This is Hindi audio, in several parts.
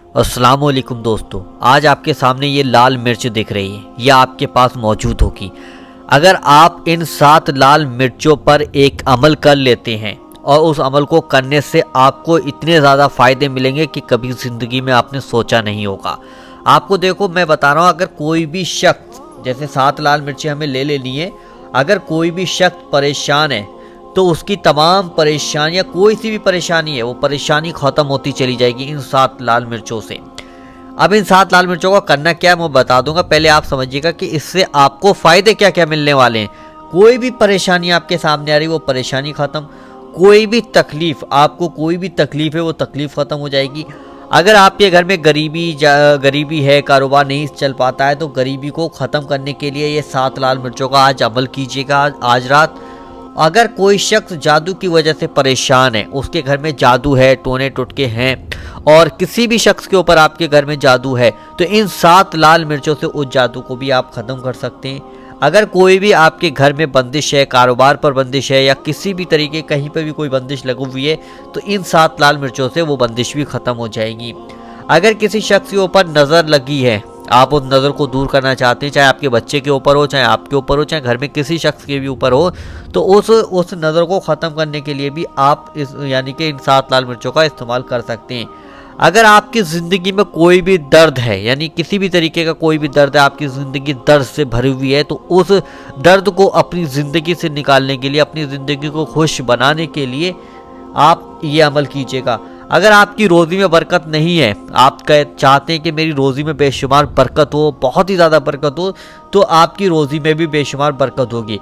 अस्सलाम वालेकुम दोस्तों, आज आपके सामने ये लाल मिर्च दिख रही है, यह आपके पास मौजूद होगी। अगर आप इन 7 लाल मिर्चों पर एक अमल कर लेते हैं और उस अमल को करने से आपको इतने ज़्यादा फ़ायदे मिलेंगे कि कभी ज़िंदगी में आपने सोचा नहीं होगा। आपको देखो, मैं बता रहा हूँ, अगर कोई भी शख्स, जैसे 7 लाल मिर्चें हमें ले लेनी है, अगर कोई भी शख्स परेशान है तो उसकी तमाम परेशानियां, कोई सी भी परेशानी है, वो परेशानी ख़त्म होती चली जाएगी इन 7 लाल मिर्चों से। अब इन 7 लाल मिर्चों का करना क्या है मैं बता दूंगा, पहले आप समझिएगा कि इससे आपको फ़ायदे क्या क्या मिलने वाले हैं। कोई भी परेशानी आपके सामने आ रही, वो परेशानी ख़त्म। कोई भी तकलीफ़, आपको कोई भी तकलीफ़ है, वो तकलीफ़ ख़त्म हो जाएगी। अगर आपके घर में गरीबी है, कारोबार नहीं चल पाता है, तो गरीबी को ख़त्म करने के लिए ये 7 लाल मिर्चों का आज अमल कीजिएगा, आज रात। अगर कोई शख्स जादू की वजह से परेशान है, उसके घर में जादू है, टोने टुटके हैं, और किसी भी शख्स के ऊपर आपके घर में जादू है, तो इन 7 लाल मिर्चों से उस जादू को भी आप ख़त्म कर सकते हैं। अगर कोई भी आपके घर में बंदिश है, कारोबार पर बंदिश है, या किसी भी तरीके कहीं पर भी कोई बंदिश लगी हुई है, तो इन 7 लाल मिर्चों से वो बंदिश भी ख़त्म हो जाएगी। अगर किसी शख्स के ऊपर नज़र लगी है, आप उस नज़र को दूर करना चाहते हैं, चाहे आपके बच्चे के ऊपर हो, चाहे आपके ऊपर हो, चाहे घर में किसी शख्स के भी ऊपर हो, तो उस नज़र को ख़त्म करने के लिए भी आप यानी कि इन 7 लाल मिर्चों का इस्तेमाल कर सकते हैं। अगर आपकी ज़िंदगी में कोई भी दर्द है, यानी किसी भी तरीके का कोई भी दर्द है, आपकी ज़िंदगी दर्द से भरी हुई है, तो उस दर्द को अपनी ज़िंदगी से निकालने के लिए, अपनी ज़िंदगी को खुश बनाने के लिए आप ये अमल कीजिएगा। अगर आपकी रोज़ी में बरकत नहीं है, आप चाहते हैं कि मेरी रोज़ी में बेशुमार बरकत हो, बहुत ही ज़्यादा बरकत हो, तो आपकी रोज़ी में भी बेशुमार बरकत होगी।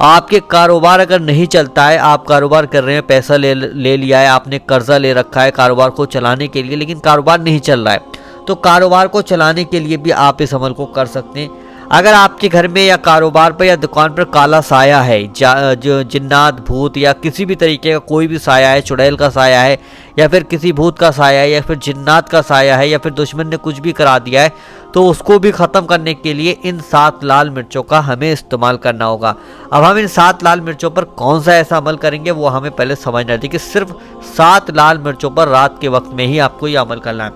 आपके कारोबार अगर नहीं चलता है, आप कारोबार कर रहे हैं, पैसा ले लिया है, आपने कर्जा ले रखा है कारोबार को चलाने के लिए, लेकिन कारोबार नहीं चल रहा है, तो कारोबार को चलाने के लिए भी आप इस अमल को कर सकते हैं। अगर आपके घर में या कारोबार पर या दुकान पर काला साया है, जो जिन्नात, भूत या किसी भी तरीके का कोई भी साया है, चुड़ैल का साया है, या फिर किसी भूत का साया है, या फिर जिन्नात का साया है, या फिर दुश्मन ने कुछ भी करा दिया है, तो उसको भी ख़त्म करने के लिए इन 7 लाल मिर्चों का हमें इस्तेमाल करना होगा। अब हम इन 7 लाल मिर्चों पर कौन सा ऐसा अमल करेंगे, वो हमें पहले समझना है कि सिर्फ 7 लाल मिर्चों पर रात के वक्त में ही आपको ये अमल करना है।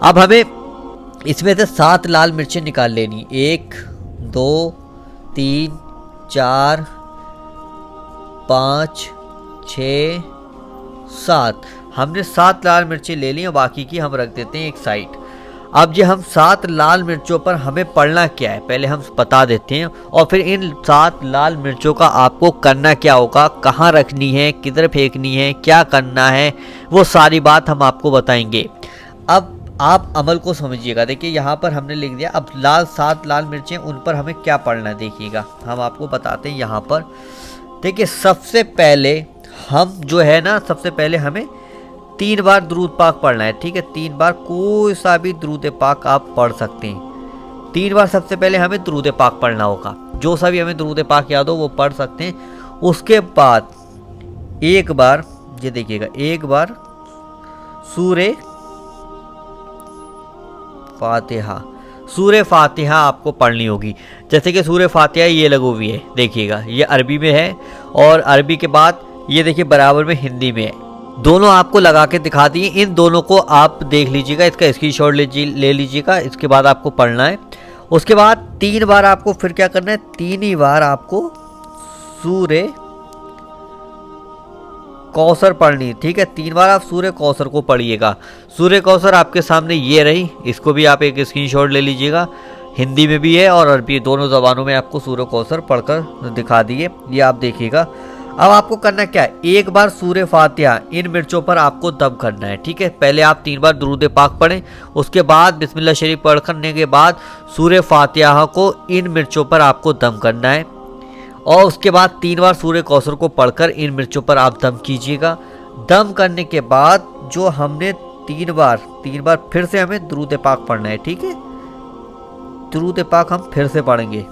अब हमें इसमें से 7 लाल मिर्चें निकाल लेनी, 1 2 3 4 5 6 7। हमने 7 लाल मिर्चें ले ली, बाकी की हम रख देते हैं एक साइड। अब ये हम 7 लाल मिर्चों पर हमें पढ़ना क्या है पहले हम बता देते हैं, और फिर इन 7 लाल मिर्चों का आपको करना क्या होगा, कहाँ रखनी है, किधर फेंकनी है, क्या करना है, वो सारी बात हम आपको बताएंगे। अब आप अमल को समझिएगा। देखिए यहाँ पर हमने लिख दिया। अब 7 लाल मिर्चें, उन पर हमें क्या पढ़ना है देखिएगा, हम आपको बताते हैं। यहाँ पर देखिए, सबसे पहले हम जो है ना, सबसे पहले हमें 3 बार दुरूद पाक पढ़ना है, ठीक है। 3 बार कोई सा भी दुरूद पाक आप पढ़ सकते हैं। 3 बार सबसे पहले हमें दुरूद पाक पढ़ना होगा, जो सा भी हमें दुरूद पाक याद हो वो पढ़ सकते हैं। उसके बाद एक बार, ये देखिएगा, एक बार सूरे फातिहा आपको पढ़नी होगी। जैसे कि सूरे फातिहा ये लगी हुई है, देखिएगा, ये अरबी में है, और अरबी के बाद ये देखिए बराबर में हिंदी में है। दोनों आपको लगा के दिखा दिए, इन दोनों को आप देख लीजिएगा, इसका स्क्रीनशॉट ले लीजिएगा। इसके बाद आपको पढ़ना है। उसके बाद 3 बार आपको फिर क्या करना है, 3 ही बार आपको सूरे कौसर पढ़नी, ठीक है। 3 बार आप सूर्य कौसर को पढ़िएगा। सूर्य कौसर आपके सामने ये रही, इसको भी आप एक स्क्रीनशॉट ले लीजिएगा। हिंदी में भी है और अरबी, दोनों ज़बानों में आपको सूर्य कौसर पढ़कर दिखा दिए, ये आप देखिएगा। अब आपको करना क्या है, एक बार सूर्य फातिहा इन मिर्चों पर आपको दम करना है, ठीक है। पहले आप 3 बार दुरूद पाक पढ़ें, उसके बाद बिस्मिल्लाह शरीफ पढ़ करने के बाद सूर्य फातिहा को इन मिर्चों पर आपको दम करना है, और उसके बाद 3 बार सूर्य कौसर को पढ़कर इन मिर्चों पर आप दम कीजिएगा। दम करने के बाद जो हमने 3 बार फिर से हमें दुरूद पाक पढ़ना है, ठीक है। दुरूद पाक हम फिर से पढ़ेंगे।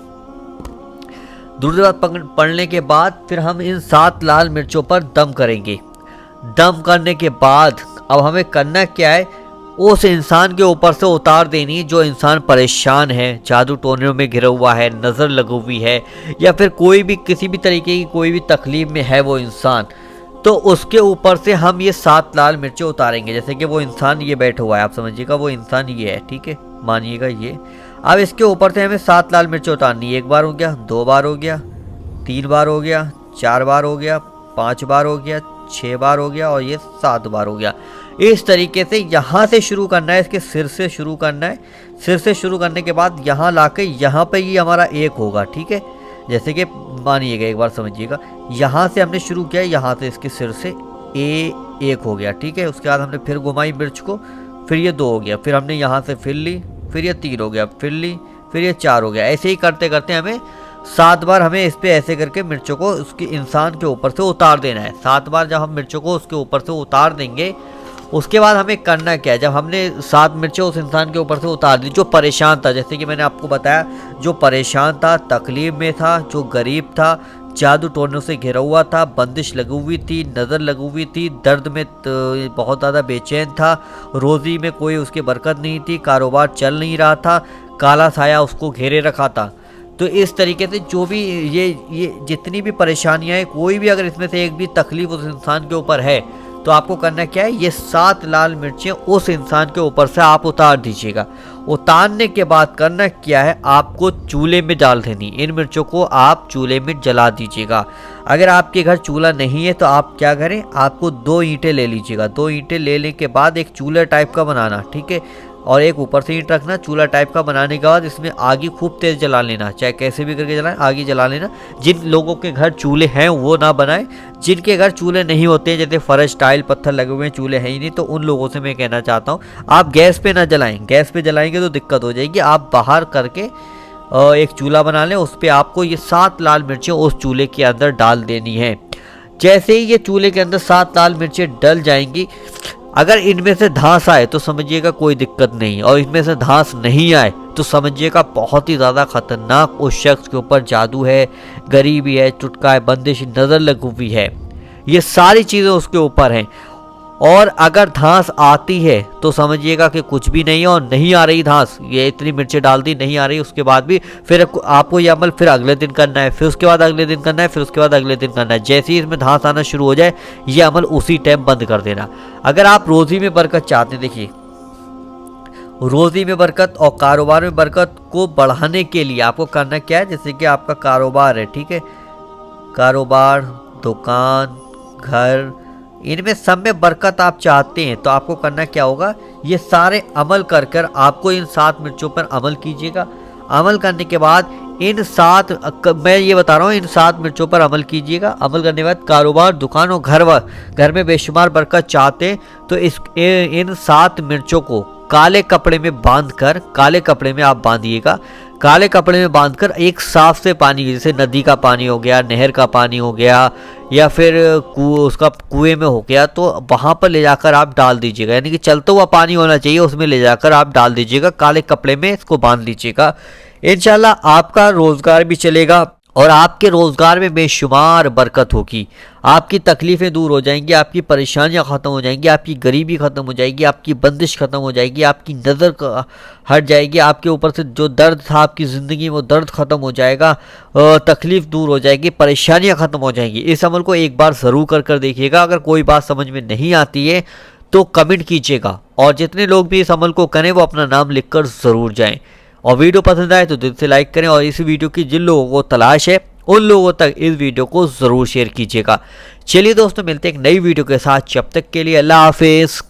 दुरूद पाक पढ़ने के बाद फिर हम इन 7 लाल मिर्चों पर दम करेंगे। दम करने के बाद अब हमें करना क्या है, उस इंसान के ऊपर से उतार देनी जो इंसान परेशान है, जादू टोने में घिरा हुआ है, नज़र लगी हुई है, या फिर कोई भी किसी भी तरीके की कोई भी तकलीफ में है वो इंसान, तो उसके ऊपर से हम ये 7 लाल मिर्चें उतारेंगे। जैसे कि वो इंसान ये बैठा हुआ है, आप समझिएगा वो इंसान ये है, ठीक है, मानिएगा ये। अब इसके ऊपर से हमें 7 लाल मिर्चें उतारनी है। 1 बार हो गया, 2 बार हो गया, 3 बार हो गया, 4 बार हो गया, 5 बार हो गया, 6 बार हो गया और ये 7 बार हो गया। इस तरीके से यहाँ से शुरू करना है, इसके सिर से शुरू करना है। सिर से शुरू करने के बाद यहाँ लाके यहाँ पे ही हमारा 1 होगा, ठीक है। जैसे कि मानिएगा, एक बार समझिएगा, यहाँ से हमने शुरू किया, यहाँ से इसके सिर से 1 हो गया, ठीक है। उसके बाद हमने फिर घुमाई मिर्च को, फिर ये 2 हो गया, फिर हमने यहाँ से फिर ली, फिर ये 3 हो गया, फिर ली, फिर ये 4 हो गया। ऐसे ही करते करते हमें 7 बार हमें इस पे ऐसे करके मिर्चों को उसके इंसान के ऊपर से उतार देना है। 7 बार जब हम मिर्चों को उसके ऊपर से उतार देंगे, उसके बाद हमें करना क्या है, जब हमने 7 मिर्चें उस इंसान के ऊपर से उतार दी, जो परेशान था, जैसे कि मैंने आपको बताया, जो परेशान था, तकलीफ में था, जो गरीब था, जादू टोनों से घिरा हुआ था, बंदिश लगी हुई थी, नज़र लगी हुई थी, दर्द में बहुत ज़्यादा बेचैन था, रोज़ी में कोई उसकी बरकत नहीं थी, कारोबार चल नहीं रहा था, काला साया उसको घेरे रखा था। तो इस तरीके से जो भी ये जितनी भी परेशानियाँ हैं, कोई भी अगर इसमें से एक भी तकलीफ उस इंसान के ऊपर है, तो आपको करना क्या है, ये 7 लाल मिर्चें उस इंसान के ऊपर से आप उतार दीजिएगा। उतारने के बाद करना क्या है, आपको चूल्हे में डाल देनी। इन मिर्चों को आप चूल्हे में जला दीजिएगा। अगर आपके घर चूल्हा नहीं है तो आप क्या करें, आपको 2 ईंटें ले लीजिएगा। 2 ईंटें लेने के बाद एक चूल्हा टाइप का बनाना, ठीक है, और एक ऊपर से ईंट रखना। चूल्हा टाइप का बनाने के बाद इसमें आगी खूब तेज़ जला लेना, चाहे कैसे भी करके जलाएं, आगी जला लेना। जिन लोगों के घर चूल्हे हैं वो ना बनाएं, जिनके घर चूल्हे नहीं होते, जैसे फर्श टाइल पत्थर लगे हुए हैं, चूल्हे हैं ही नहीं, तो उन लोगों से मैं कहना चाहता हूँ आप गैस पे ना जलाएं। गैस पे जलाएंगे तो दिक्कत हो जाएगी। आप बाहर करके एक चूल्हा बना लें, उस पर आपको ये 7 लाल मिर्चें उस चूल्हे के अंदर डाल देनी है। जैसे ही ये चूल्हे के अंदर 7 लाल मिर्चें डल जाएंगी, अगर इनमें से धांस आए तो समझिएगा कोई दिक्कत नहीं, और इनमें से धांस नहीं आए तो समझिएगा बहुत ही ज़्यादा खतरनाक उस शख्स के ऊपर जादू है, गरीबी है, चुटका है, बंदिश, नज़र लगी हुई है, ये सारी चीज़ें उसके ऊपर हैं। और अगर धांस आती है तो समझिएगा कि कुछ भी नहीं है, और नहीं आ रही धांस, ये इतनी मिर्चें डाल दी नहीं आ रही, उसके बाद भी फिर आपको ये अमल फिर अगले दिन करना है, फिर उसके बाद अगले दिन करना है, फिर उसके बाद अगले दिन करना है। जैसे ही इसमें धांस आना शुरू हो जाए, ये अमल उसी टाइम बंद कर देना। अगर आप रोज़ी में बरकत चाहते हैं, देखिए रोज़ी में बरकत और कारोबार में बरकत को बढ़ाने के लिए आपको करना क्या है, जैसे कि आपका कारोबार है, ठीक है, कारोबार, दुकान, घर, इनमें सब में बरकत आप चाहते हैं, तो आपको करना क्या होगा, ये सारे अमल कर कर आपको इन 7 मिर्चों पर अमल कीजिएगा। अमल करने के बाद इन 7, मैं ये बता रहा हूँ, इन 7 मिर्चों पर अमल कीजिएगा। अमल करने के बाद कारोबार, दुकान और घर में बेशुमार बरकत चाहते हैं, तो इन 7 मिर्चों को काले कपड़े में बांधकर, काले कपड़े में आप बांधिएगा। काले कपड़े में बांधकर एक साफ से पानी, जैसे नदी का पानी हो गया, नहर का पानी हो गया, या फिर उसका कुएं में हो गया, तो वहाँ पर ले जाकर आप डाल दीजिएगा। यानी कि चलता हुआ पानी होना चाहिए, उसमें ले जाकर आप डाल दीजिएगा, काले कपड़े में इसको बांध लीजिएगा। इंशाल्लाह आपका रोज़गार भी चलेगा और आपके रोज़गार में बेशुमार बरकत होगी। आपकी तकलीफ़ें दूर हो जाएंगी, आपकी परेशानियां ख़त्म हो जाएंगी, आपकी गरीबी ख़त्म हो जाएगी, आपकी बंदिश ख़त्म हो जाएगी, आपकी नज़र हट जाएगी, आपके ऊपर से जो दर्द था आपकी ज़िंदगी में वो दर्द ख़त्म हो जाएगा, तकलीफ़ दूर हो जाएगी, परेशानियां ख़त्म हो जाएंगी। इस अमल को एक बार ज़रूर कर देखिएगा। अगर कोई बात समझ में नहीं आती है तो कमेंट कीजिएगा, और जितने लोग भी इस अमल को करें वो अपना नाम लिख कर ज़रूर जाएँ। और वीडियो पसंद आए तो दिल से लाइक करें, और इस वीडियो की जिन लोगों को तलाश है उन लोगों तक इस वीडियो को ज़रूर शेयर कीजिएगा। चलिए दोस्तों, मिलते हैं एक नई वीडियो के साथ, जब तक के लिए अल्लाह हाफिज़।